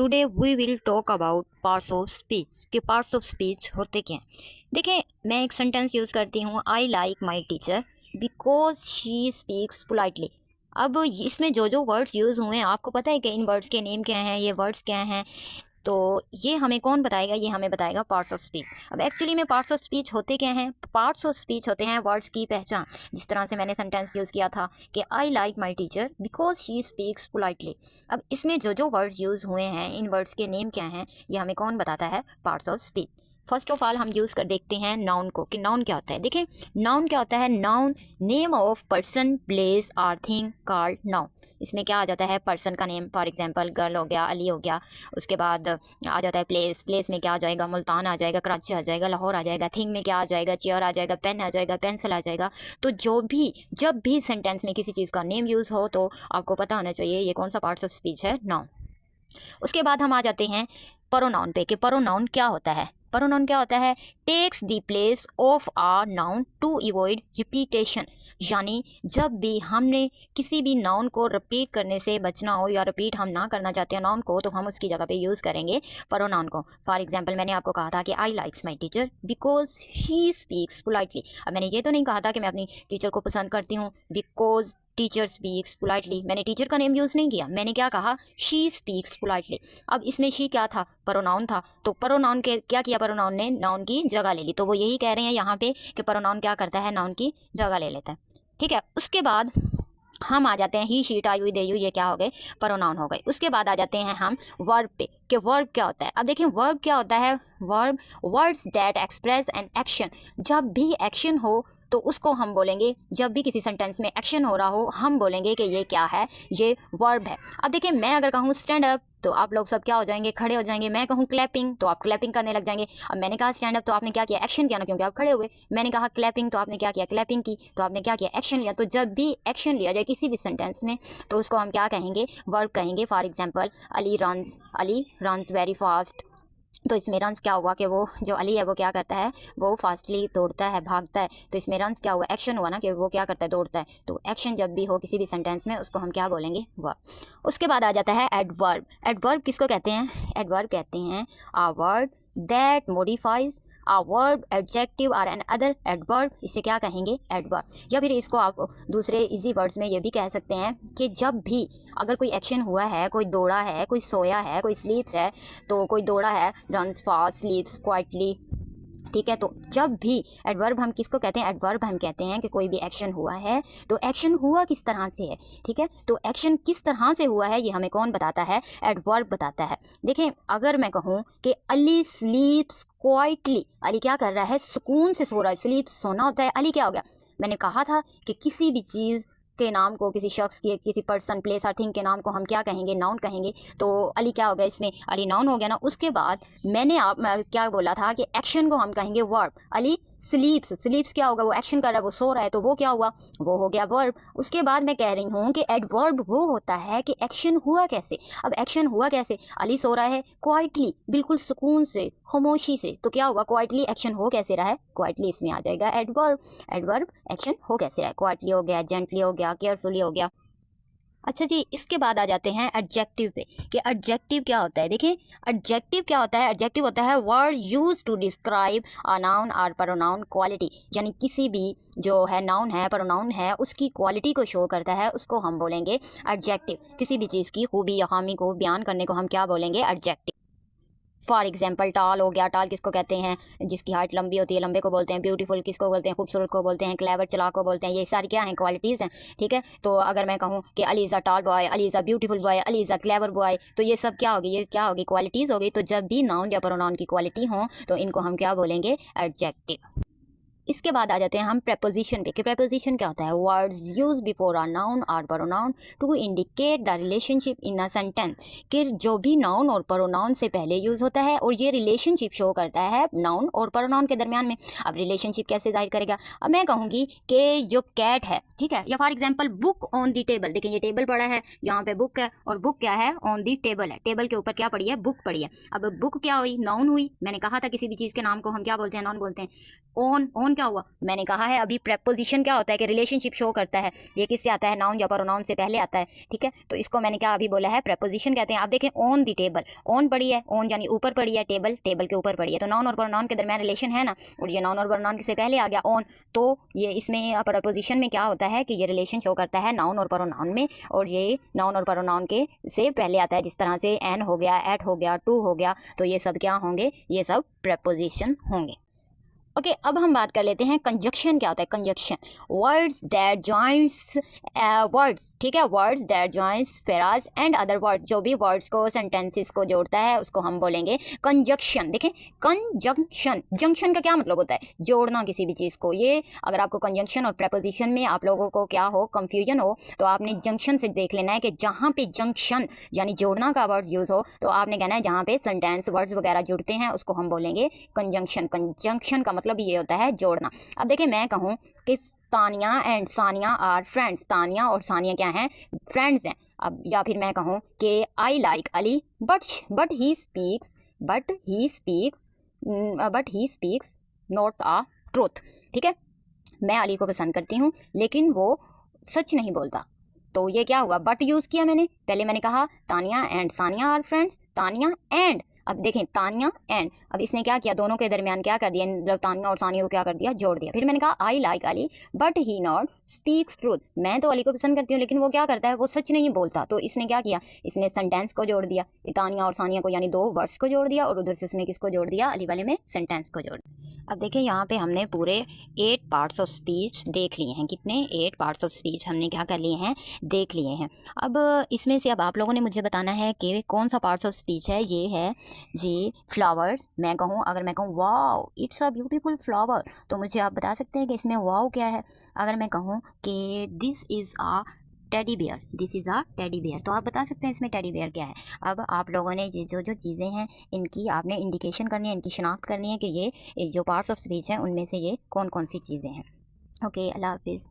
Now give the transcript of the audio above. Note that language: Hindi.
Today we will talk about parts of speech कि पार्ट्स ऑफ स्पीच होते क्या हैं। देखें, मैं एक सेंटेंस यूज़ करती हूँ, I like my teacher because she speaks politely. अब इसमें जो जो वर्ड्स यूज़ हुए हैं आपको पता है कि इन वर्ड्स के नेम क्या हैं, ये वर्ड्स क्या हैं। तो ये हमें कौन बताएगा? ये हमें बताएगा पार्ट्स ऑफ स्पीच। अब एक्चुअली में पार्ट्स ऑफ स्पीच होते क्या हैं? पार्ट्स ऑफ स्पीच होते हैं वर्ड्स की पहचान। जिस तरह से मैंने सेंटेंस यूज़ किया था कि I like my teacher because she speaks politely. अब इसमें जो जो वर्ड्स यूज़ हुए हैं, इन वर्ड्स के नेम क्या हैं, ये हमें कौन बताता है? Parts of speech. First of all हम यूज़ कर देखते हैं नाउन को कि नाउन क्या होता है। देखें, नाउन क्या होता है? Noun name of person, place और थिंग कॉल्ड नाउन। इसमें क्या आ जाता है? पर्सन का नेम, फॉर एग्जांपल गर्ल हो गया, अली हो गया। उसके बाद आ जाता है प्लेस, प्लेस में क्या आ जाएगा? मुल्तान आ जाएगा, कराची आ जाएगा, लाहौर आ जाएगा। थिंग में क्या आ जाएगा? चेयर आ जाएगा, पेन आ जाएगा, पेंसिल आ जाएगा। तो जब भी सेंटेंस में किसी चीज़ का नेम यूज़ हो तो आपको पता होना चाहिए ये कौन सा पार्ट्स ऑफ स्पीच है? नाउन। उसके बाद हम आ जाते हैं प्रोनाउन पे कि प्रोनाउन क्या होता है। प्रोनाउन क्या होता है? Takes the place of a noun to avoid repetition. यानी जब भी हमने किसी भी नाउन को रिपीट करने से बचना हो या रिपीट हम ना करना चाहते हैं नाउन को, तो हम उसकी जगह पे यूज़ करेंगे प्रोनाउन को। फॉर एग्जांपल मैंने आपको कहा था कि आई likes my teacher because she speaks politely. अब मैंने ये तो नहीं कहा था कि मैं अपनी टीचर को पसंद करती हूँ बिकॉज टीचर स्पीक्स पोलाइटली। मैंने टीचर का नेम यूज़ नहीं किया, मैंने क्या कहा? She speaks politely. अब इसमें शी क्या था? प्रोनाउन था। तो प्रोनाउन के क्या किया? प्रोनाउन ने नाउन की जगह ले ली। तो वो यही कह रहे हैं यहाँ पे कि प्रोनाउन क्या करता है? नाउन की जगह ले लेता है। ठीक है। उसके बाद हम आ जाते हैं ही, शी, टा, यू, दे, यू, ये क्या हो गए? प्रोनाउन हो गए। उसके बाद आ जाते हैं हम वर्ब पे कि वर्ब क्या होता है। अब देखिए वर्ब क्या होता है? Verb words that express an action. जब भी एक्शन हो तो उसको हम बोलेंगे, जब भी किसी सेंटेंस में एक्शन हो रहा हो हम बोलेंगे कि ये क्या है? ये वर्ब है। अब देखिए मैं अगर कहूँ स्टैंड अप तो आप लोग सब क्या हो जाएंगे? खड़े हो जाएंगे। मैं कहूँ क्लैपिंग तो आप क्लैपिंग करने लग जाएंगे। अब मैंने कहा स्टैंड अप तो आपने क्या किया? एक्शन किया ना, क्योंकि आप खड़े हुए। मैंने कहा क्लैपिंग तो आपने क्या किया? क्लैपिंग की। तो आपने क्या किया? एक्शन लिया। तो जब भी एक्शन लिया जाए किसी भी सेंटेंस में तो उसको हम क्या कहेंगे? वर्ब कहेंगे। For example Ali runs very fast. तो इसमें रन्स क्या हुआ कि वो जो अली है वो क्या करता है? वो फास्टली दौड़ता है, भागता है। तो इसमें रन्स क्या हुआ? एक्शन हुआ ना कि वो क्या करता है? दौड़ता है। तो एक्शन जब भी हो किसी भी सेंटेंस में उसको हम क्या बोलेंगे? वर्ब। उसके बाद आ जाता है एडवर्ब। एडवर्ब किसको कहते हैं? एडवर्ब कहते हैं a word that modifies a verb, adjective और एन अदर एडवर्ब। इसे क्या कहेंगे? एडवर्ब। या फिर इसको आप दूसरे इजी वर्ड्स में ये भी कह सकते हैं कि जब भी अगर कोई एक्शन हुआ है, कोई दौड़ा है, कोई सोया है, कोई स्लीप्स है, तो कोई दौड़ा है रन्स फास्ट, स्लीप्स क्वाइटली। ठीक है। तो जब भी एडवर्ब हम किसको कहते हैं? एडवर्ब हम कहते हैं कि कोई भी एक्शन हुआ है तो एक्शन हुआ किस तरह से है। ठीक है। तो एक्शन किस तरह से हुआ है ये हमें कौन बताता है? एडवर्ब बताता है। देखें अगर मैं कहूँ कि अली स्लीप्स क्वाइटली, अली क्या कर रहा है? सुकून से सो रहा है। स्लीप्स सोना होता है, अली क्या हो गया? मैंने कहा था कि किसी भी चीज़ के नाम को, किसी शख्स के, किसी पर्सन, प्लेस और थिंग के नाम को हम क्या कहेंगे? नाउन कहेंगे। तो अली क्या हो गया? इसमें अली नाउन हो गया ना। उसके बाद मैं क्या बोला था कि एक्शन को हम कहेंगे वर्ब। अली स्लीप्स, स्लीप्स क्या होगा? वो एक्शन कर रहा है, वो सो रहा है, तो वो क्या हुआ? वो हो गया वर्ब। उसके बाद मैं कह रही हूँ कि एडवर्ब वो होता है कि एक्शन हुआ कैसे। अब एक्शन हुआ कैसे? अली सो रहा है क्वाइटली, बिल्कुल सुकून से, खामोशी से। तो क्या हुआ? क्वाइटली एक्शन हो कैसे रहा है? क्वाइटली इसमें आ जाएगा एडवर्ब। एडवर्ब एक्शन हो कैसे रहा है? क्वाइटली हो गया, जेंटली हो गया, केयरफुली हो गया। अच्छा जी, इसके बाद आ जाते हैं एडजेक्टिव पे कि एडजेक्टिव क्या होता है। देखिए एडजेक्टिव क्या होता है? एडजेक्टिव होता है word use to describe a noun और प्रोनाउन क्वालिटी। यानी किसी भी जो है नाउन है, प्रोनाउन है, उसकी क्वालिटी को शो करता है, उसको हम बोलेंगे एडजेक्टिव। किसी भी चीज़ की खूबी या खामी को बयान करने को हम क्या बोलेंगे? एडजेक्टिव। फॉर एग्जाम्पल टाल हो गया। टाल किसको कहते हैं? जिसकी हाइट लंबी होती है, लंबे को बोलते हैं। ब्यूटीफुल किसको बोलते हैं? खूबसूरत को बोलते हैं। क्लेवर चालाक को बोलते हैं। ये सारी क्या हैं? क्वालिटीज़ हैं। ठीक है। तो अगर मैं कहूँ कि अली इज़ अ टाल boy, Ali is a beautiful boy, Ali is a clever boy, तो ये सब क्या होगी? ये क्या होगी? क्वालिटीज़ होगी। तो जब भी नाउन या प्रोनाउन की क्वालिटी हो तो इनको हम क्या बोलेंगे? एडजेक्टिव। इसके बाद आ जाते हैं हम प्रेपोजिशन पे कि प्रेपोजिशन क्या होता है? Words use before a noun और pronoun to indicate the relationship in a sentence. कि जो भी नाउन और प्रोनाउन से पहले यूज होता है और ये रिलेशनशिप शो करता है नाउन और प्रोनाउन के दरमियान में। अब रिलेशनशिप कैसे जाहिर करेगा? अब मैं कहूँगी कि जो कैट है, ठीक है, या for example book on the table. देखिए ये टेबल पड़ा है, यहाँ पे बुक है, और बुक क्या है? ऑन दी टेबल है। टेबल के ऊपर क्या पड़ी है? बुक पड़ी है। अब बुक क्या हुई? नाउन हुई। मैंने कहा था किसी भी चीज़ के नाम को हम क्या बोलते हैं? नाउन बोलते हैं। ऑन क्या हुआ, मैंने कहा है अभी प्रेपोजिशन क्या होता है कि रिलेशनशिप शो करता है, ये किससे आता है, नाउन या प्रोनाउन से पहले आता है, ठीक है। तो इसको मैंने क्या अभी बोला है, प्रेपोजिशन कहते हैं। आप देखें ऑन दी टेबल, ऑन पड़ी है, ऑन यानी ऊपर पड़ी है, टेबल टेबल के ऊपर पड़ी है, तो नाउन और प्रोनाउन के दरमियान रिलेशन है ना, और ये नाउन और प्रोनाउन से पहले आ गया ऑन, तो ये इसमें प्रेपोजिशन में क्या होता है कि ये रिलेशन शो करता है नाउन और प्रोनाउन में, और ये नाउन और प्रोनाउन के से पहले आता है, जिस तरह से एन हो गया, एट हो गया, टू हो गया, तो ये सब क्या होंगे, ये सब प्रेपोजिशन होंगे। ओके अब हम बात कर लेते हैं कंजक्शन क्या होता है। Conjunction words that joints words, ठीक है, words that joints phrase and other words, जो भी वर्ड्स को सेंटेंसेस को जोड़ता है उसको हम बोलेंगे कंजक्शन। देखें कंजक्शन, जंक्शन का क्या मतलब होता है, जोड़ना किसी भी चीज़ को। ये अगर आपको कंजंक्शन और प्रेपोजिशन में आप लोगों को क्या हो, कंफ्यूजन हो, तो आपने जंक्शन से देख लेना है कि जहाँ पे जंक्शन यानी जोड़ना का वर्ड यूज़ हो, तो आपने कहना है जहाँ पे सेंटेंस वर्ड्स वगैरह जुड़ते हैं उसको हम बोलेंगे कंजंक्शन। कंजंक्शन का मतलब ये होता है जोड़ना। अब देखिए मैं कहूँ कि Tania and Sania are friends, Tania और सानिया क्या हैं, फ्रेंड्स हैं। अब या फिर मैं कहूँ कि I like Ali but he speaks not a truth, ठीक है, मैं अली को पसंद करती हूँ लेकिन वो सच नहीं बोलता। तो ये क्या हुआ, बट यूज़ किया मैंने, पहले मैंने कहा Tania and Sania are friends, Tania and, अब देखें तानिया एंड, अब इसने क्या किया, दोनों के दरमियान क्या कर दिया, मतलब तानिया और सानिया को क्या कर दिया, जोड़ दिया। फिर मैंने कहा I like Ali but he not speaks truth, मैं तो अली को पसंद करती हूँ लेकिन वो क्या करता है, वो सच नहीं बोलता। तो इसने क्या किया, इसने सेंटेंस को जोड़ दिया, तानिया और सानिया को यानी दो वर्ड्स को जोड़ दिया, और उधर से उसने किसको जोड़ दिया, अली वाले में सेंटेंस को जोड़ दिया। अब देखिए यहाँ पे हमने पूरे 8 पार्ट्स ऑफ स्पीच देख लिए हैं। कितने, 8 पार्ट्स ऑफ स्पीच हमने क्या कर लिए हैं, देख लिए हैं। अब इसमें से अब आप लोगों ने मुझे बताना है कि कौन सा पार्ट्स ऑफ स्पीच है। ये है जी फ्लावर्स। मैं कहूँ, अगर मैं कहूँ wow it's a beautiful flower, तो मुझे आप बता सकते हैं कि इसमें वाओ क्या है। अगर मैं कहूँ कि this is a teddy bear, this is a teddy bear, तो आप बता सकते हैं इसमें टेडी बेयर क्या है। अब आप लोगों ने जो जो चीज़ें हैं इनकी आपने इंडिकेशन करनी है, इनकी शनाख्त करनी है कि ये जो पार्ट्स ऑफ स्पीच हैं उनमें से ये कौन कौन सी चीज़ें हैं। ओके, अल्लाह हाफिज़।